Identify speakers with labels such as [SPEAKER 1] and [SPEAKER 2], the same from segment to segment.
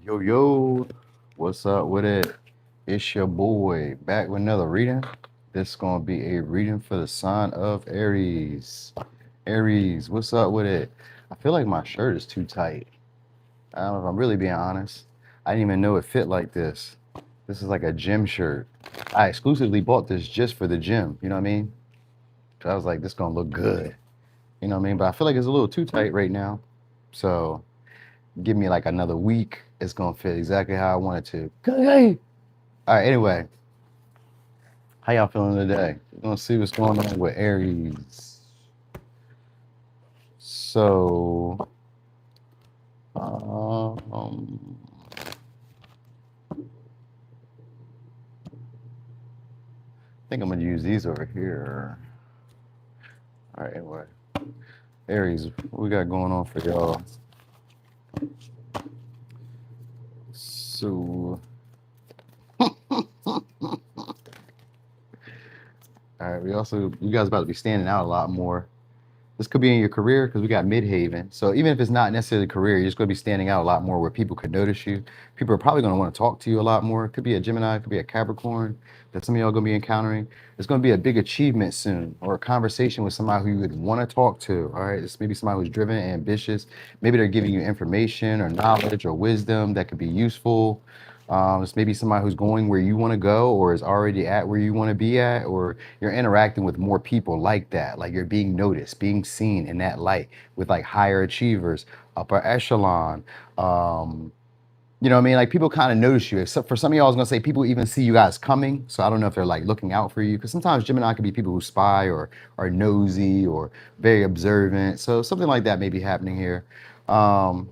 [SPEAKER 1] Yo, yo, what's up with it? It's your boy back with another reading. This is gonna be a reading for the sign of Aries. Aries, what's up with it? I feel like my shirt is too tight. I don't know if I'm really being honest. I didn't even know it fit like this. This is like a gym shirt. I exclusively bought this just for the gym, you know what I mean? So I was like, this gonna look good. You know what I mean? But I feel like it's a little too tight right now. So give me like another week. It's gonna fit exactly how I want it to. Hey. All right, anyway, how y'all feeling today? We're gonna see what's going on with Aries. So, I think I'm gonna use these over here. All right, anyway, Aries, what we got going on for y'all? So, all right, you guys about to be standing out a lot more. This could be in your career because we got midhaven. So even if it's not necessarily a career, you're just going to be standing out a lot more where people could notice you. People are probably going to want to talk to you a lot more. It could be a Gemini, it could be a Capricorn that some of y'all going to be encountering. It's going to be a big achievement soon or a conversation with somebody who you would want to talk to. All right. It's maybe somebody who's driven and ambitious. Maybe they're giving you information or knowledge or wisdom that could be useful. It's maybe somebody who's going where you want to go or is already at where you want to be at, or you're interacting with more people like that. Like you're being noticed, being seen in that light with like higher achievers, upper echelon. You know what I mean? Like people kind of notice you. Except for some of y'all, I was gonna say people even see you guys coming. So I don't know if they're like looking out for you because sometimes Gemini could be people who spy or are nosy or very observant. So something like that may be happening here. Um,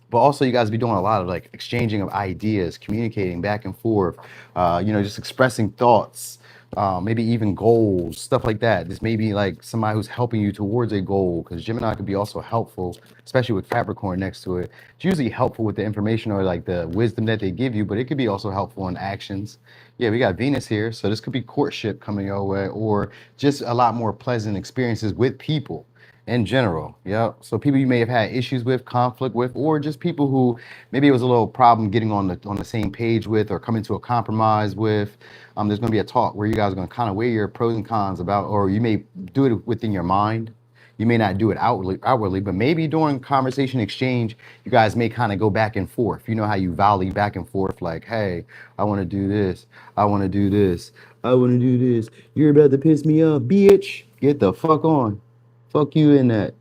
[SPEAKER 1] but also you guys be doing a lot of like exchanging of ideas, communicating back and forth, just expressing thoughts, maybe even goals, stuff like that. This may be like somebody who's helping you towards a goal because Gemini could be also helpful, especially with Capricorn next to it. It's usually helpful with the information or like the wisdom that they give you, but it could be also helpful in actions. Yeah, we got Venus here, so this could be courtship coming your way or just a lot more pleasant experiences with people in general. Yep. So people you may have had issues with, conflict with, or just people who maybe it was a little problem getting on the same page with or coming to a compromise with. There's going to be a talk where you guys are going to kind of weigh your pros and cons about, or you may do it within your mind. You may not do it outwardly, but maybe during conversation exchange, you guys may kind of go back and forth. You know how you volley back and forth, like, hey, I want to do this. I want to do this. I want to do this. You're about to piss me off, bitch. Get the fuck on. Fuck you in that.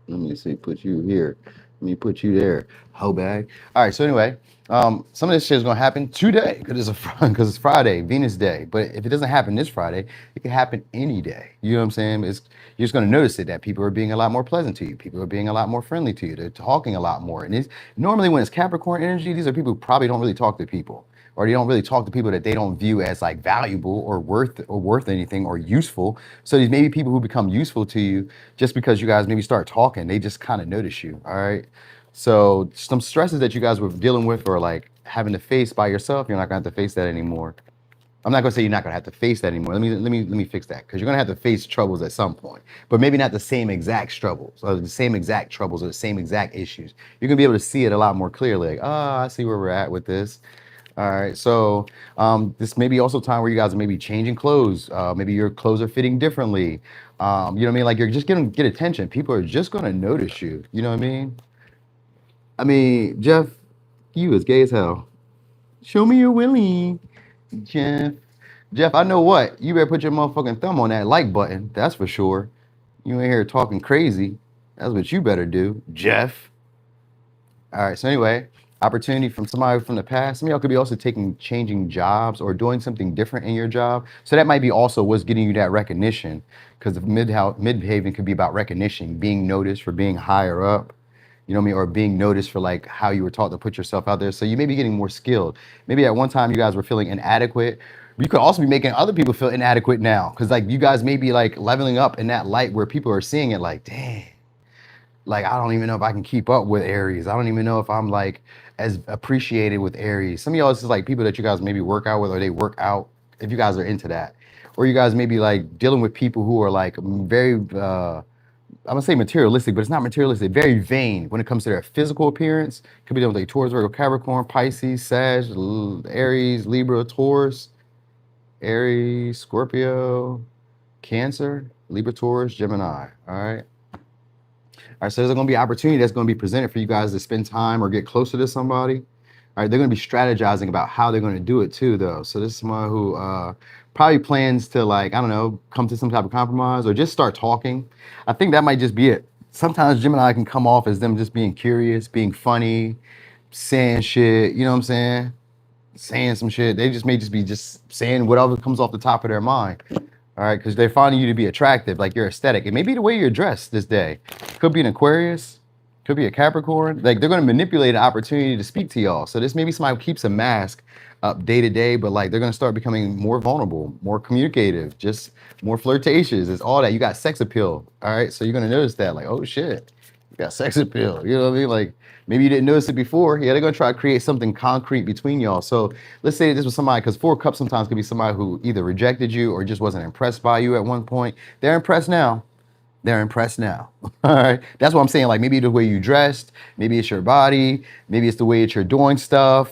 [SPEAKER 1] Let me see, put you here. Let me put you there. Hoe bag. All right, so anyway, some of this shit is gonna happen today because it's Friday, Venus Day. But if it doesn't happen this Friday, it can happen any day. You know what I'm saying? You're just gonna notice it that people are being a lot more pleasant to you. People are being a lot more friendly to you. They're talking a lot more. And it's normally when it's Capricorn energy, these are people who probably don't really talk to people or they don't really talk to people that they don't view as like valuable or worth anything or useful. So these maybe people who become useful to you just because you guys maybe start talking, they just kind of notice you. All right. So some stresses that you guys were dealing with or like having to face by yourself, you're not gonna have to face that anymore. I'm not gonna say you're not gonna have to face that anymore. Let me fix that because you're gonna have to face troubles at some point, but maybe not the same exact troubles or the same exact troubles or the same exact issues. You're gonna be able to see it a lot more clearly. Like, oh, I see where we're at with this. All right, so this may be also time where you guys are maybe changing clothes. Maybe your clothes are fitting differently. You know what I mean? Like you're just gonna get attention. People are just gonna notice you. You know what I mean? I mean, Jeff, you is gay as hell. Show me your willie, Jeff. Jeff, I know what. You better put your motherfucking thumb on that like button. That's for sure. You ain't here talking crazy. That's what you better do, Jeff. All right. So anyway, opportunity from somebody from the past. Some of y'all could be also changing jobs or doing something different in your job. So that might be also what's getting you that recognition, because the midhaven could be about recognition, being noticed for being higher up. You know what I mean? Or being noticed for like how you were taught to put yourself out there. So you may be getting more skilled. Maybe at one time you guys were feeling inadequate. You could also be making other people feel inadequate now, because like you guys may be like leveling up in that light where people are seeing it like, damn, like I don't even know if I can keep up with Aries. I don't even know if I'm like as appreciated with Aries. Some of y'all, this is like people that you guys maybe work out with or they work out, if you guys are into that. Or you guys may be like dealing with people who are like very I'm gonna say materialistic, but it's not materialistic. Very vain when it comes to their physical appearance. Could be them like Taurus, Virgo, Capricorn, Pisces, Sag, Aries, Libra, Taurus, Aries, Scorpio, Cancer, Libra, Taurus, Gemini. All right. All right. So there's gonna be opportunity that's gonna be presented for you guys to spend time or get closer to somebody. All right, they're going to be strategizing about how they're going to do it too, though. So this is someone who probably plans to, like, I don't know, come to some type of compromise or just start talking. I think that might just be it. Sometimes Gemini can come off as them just being curious, being funny, saying shit. You know what I'm saying? Saying some shit. They just may just be just saying whatever comes off the top of their mind. All right, because they're finding you to be attractive, like your aesthetic. It may be the way you're dressed this day. Could be an Aquarius, could be a Capricorn. Like they're gonna manipulate an opportunity to speak to y'all. So this may be somebody who keeps a mask up day to day, but like they're gonna start becoming more vulnerable, more communicative, just more flirtatious. It's all that. You got sex appeal. All right, so you're gonna notice that, like, oh shit, you got sex appeal. You know what I mean? Like maybe you didn't notice it before. Yeah, they're gonna try to create something concrete between y'all. So let's say this was somebody, because 4 cups sometimes could be somebody who either rejected you or just wasn't impressed by you at one point. They're impressed now. They're impressed now. All right. That's what I'm saying. Like maybe the way you dressed, maybe it's your body, maybe it's the way that you're doing stuff.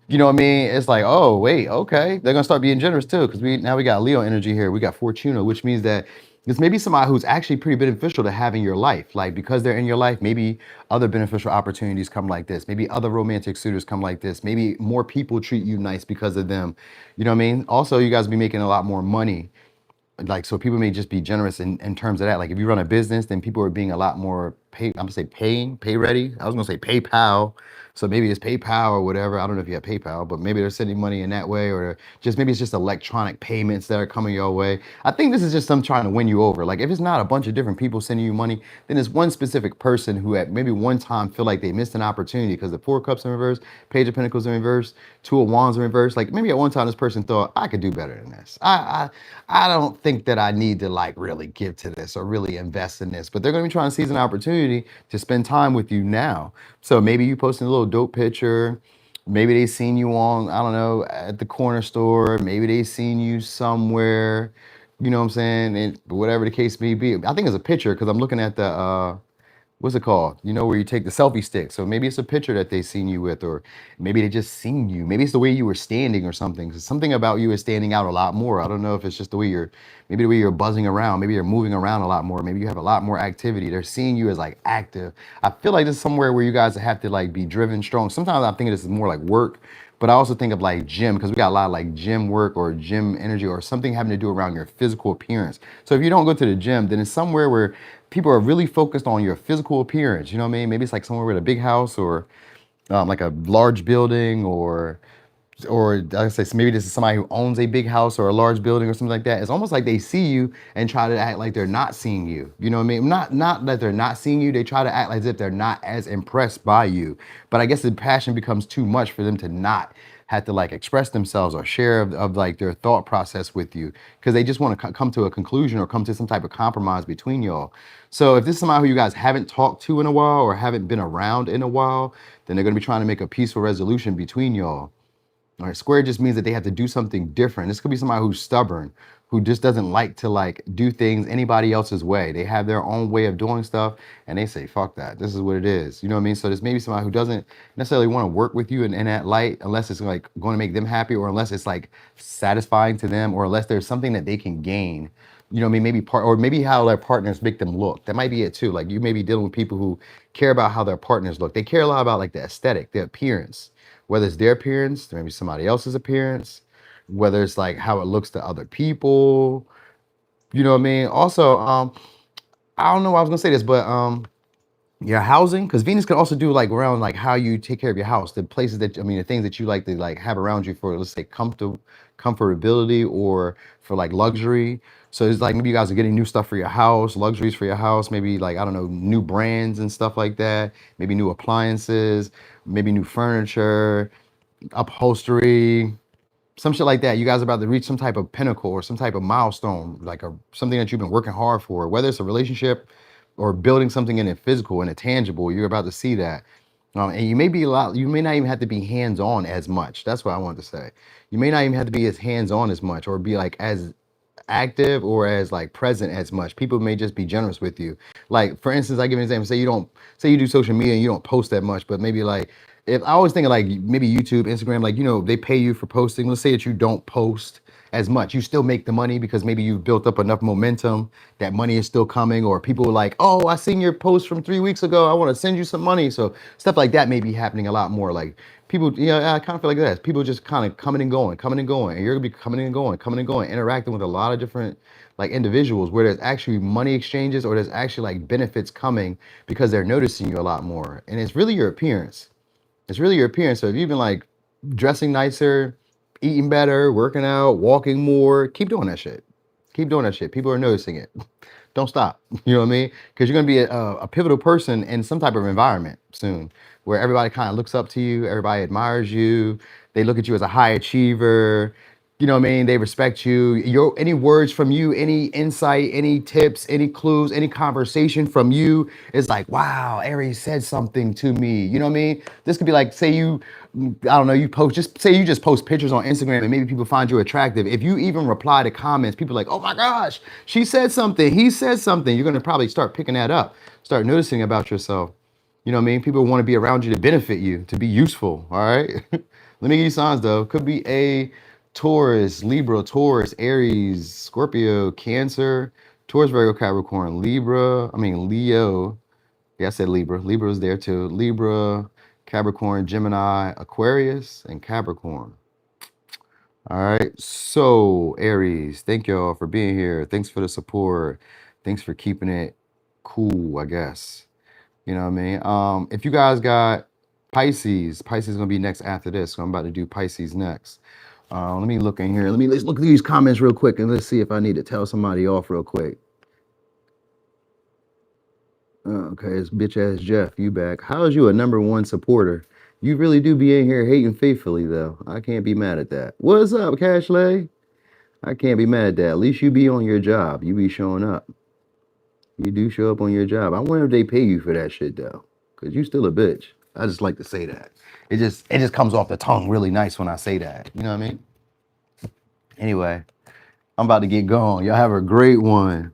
[SPEAKER 1] You know what I mean? It's like, oh, wait, okay. They're gonna start being generous too, because we got Leo energy here. We got Fortuna, which means that this may be somebody who's actually pretty beneficial to have in your life. Like because they're in your life, maybe other beneficial opportunities come like this. Maybe other romantic suitors come like this. Maybe more people treat you nice because of them. You know what I mean? Also, you guys be making a lot more money, like, so people may just be generous in terms of that. Like if you run a business, then people are being a lot more I'm gonna say pay ready. I was gonna say PayPal. So maybe it's PayPal or whatever. I don't know if you have PayPal, but maybe they're sending money in that way, or just maybe it's just electronic payments that are coming your way. I think this is just them trying to win you over. Like if it's not a bunch of different people sending you money, then it's one specific person who at maybe one time feel like they missed an opportunity because the 4 cups in reverse, Page of Pentacles in reverse, 2 of Wands in reverse. Like maybe at one time this person thought, I could do better than this. I don't think that I need to like really give to this or really invest in this, but they're gonna be trying to seize an opportunity to spend time with you now. So maybe you posting a little dope picture. Maybe they seen you on, I don't know, at the corner store. Maybe they seen you somewhere. You know what I'm saying? And whatever the case may be. I think it's a picture because I'm looking at the what's it called? You know, where you take the selfie stick. So maybe it's a picture that they seen you with, or maybe they just seen you. Maybe it's the way you were standing or something. 'Cause something about you is standing out a lot more. I don't know if it's just the way maybe the way you're buzzing around. Maybe you're moving around a lot more. Maybe you have a lot more activity. They're seeing you as like active. I feel like this is somewhere where you guys have to like be driven strong. Sometimes I'm thinking this is more like work, but I also think of like gym, because we got a lot of like gym work or gym energy or something having to do around your physical appearance. So if you don't go to the gym, then it's somewhere where people are really focused on your physical appearance. You know what I mean? Maybe it's like somewhere with a big house, or like a large building, or like I say, so maybe this is somebody who owns a big house or a large building or something like that. It's almost like they see you and try to act like they're not seeing you. You know what I mean? Not that they're not seeing you. They try to act like as if they're not as impressed by you. But I guess the passion becomes too much for them to not have to like express themselves or share of like their thought process with you, because they just want to come to a conclusion or come to some type of compromise between y'all. So if this is somebody who you guys haven't talked to in a while or haven't been around in a while, then they're going to be trying to make a peaceful resolution between y'all. All right, square just means that they have to do something different. This could be somebody who's stubborn, who just doesn't like to like do things anybody else's way. They have their own way of doing stuff, and they say, fuck that. This is what it is. You know what I mean? So there's maybe somebody who doesn't necessarily want to work with you in that light, unless it's like going to make them happy, or unless it's like satisfying to them, or unless there's something that they can gain. You know what I mean? Maybe or maybe how their partners make them look. That might be it too. Like you may be dealing with people who care about how their partners look. They care a lot about like the aesthetic, the appearance, whether it's their appearance, maybe somebody else's appearance, whether it's like how it looks to other people. You know what I mean? Also, I don't know why I was gonna say this, but your housing, because Venus can also do like around like how you take care of your house, the places that, I mean, the things that you like to like have around you for, let's say, comfortability, or for like luxury. So it's like maybe you guys are getting new stuff for your house, luxuries for your house, maybe like, I don't know, new brands and stuff like that, maybe new appliances, maybe new furniture, upholstery, some shit like that. You guys are about to reach some type of pinnacle or some type of milestone, like something that you've been working hard for, whether it's a relationship or building something in a physical and a tangible. You're about to see that. And you may be you may not even have to be hands-on as much. That's what I wanted to say. You may not even have to be as hands-on as much, or be like as active or as like present as much. People may just be generous with you. Like for instance, I give an example. Say you do social media and you don't post that much, but maybe like if I always think of like maybe YouTube, Instagram, like they pay you for posting. Let's say that you don't post as much. You still make the money because maybe you've built up enough momentum that money is still coming, or people are like, oh, I seen your post from 3 weeks ago. I want to send you some money. So stuff like that may be happening a lot more. Like people, I kind of feel like that. People just kind of coming and going, and you're gonna be coming and going, interacting with a lot of different like individuals where there's actually money exchanges or there's actually like benefits coming because they're noticing you a lot more. And it's really your appearance. It's really your appearance. So if you've been like dressing nicer, eating better, working out, walking more, keep doing that shit. Keep doing that shit. People are noticing it. Don't stop. You know what I mean? Because you're going to be a pivotal person in some type of environment soon where everybody kind of looks up to you. Everybody admires you. They look at you as a high achiever. You know what I mean? They respect you. Any words from you, any insight, any tips, any clues, any conversation from you is like, wow, Aries said something to me. You know what I mean? This could be like, say you, I don't know, you just post pictures on Instagram and maybe people find you attractive. If you even reply to comments, people are like, oh my gosh, she said something, he said something. You're gonna probably start picking that up, start noticing about yourself. You know what I mean? People want to be around you to benefit you, to be useful. All right. Let me give you signs though. Could be a Taurus, Libra, Taurus, Aries, Scorpio, Cancer, Taurus, Virgo, Capricorn, Leo. Yeah, I said Libra. Libra is there too. Libra, Capricorn, Gemini, Aquarius, and Capricorn. All right. So, Aries, thank y'all for being here. Thanks for the support. Thanks for keeping it cool, I guess. You know what I mean? If you guys got Pisces is gonna be next after this. So I'm about to do Pisces next. Let me look in here. Let's look at these comments real quick and let's see if I need to tell somebody off real quick. Okay, it's bitch ass Jeff, you back. How is you a #1 supporter? You really do be in here hating faithfully though. I can't be mad at that. What's up, Cashley? I can't be mad at that. At least you be on your job. You be showing up. You do show up on your job. I wonder if they pay you for that shit though. Cause you still a bitch. I just like to say that. It just comes off the tongue really nice when I say that. You know what I mean? Anyway, I'm about to get going. Y'all have a great one.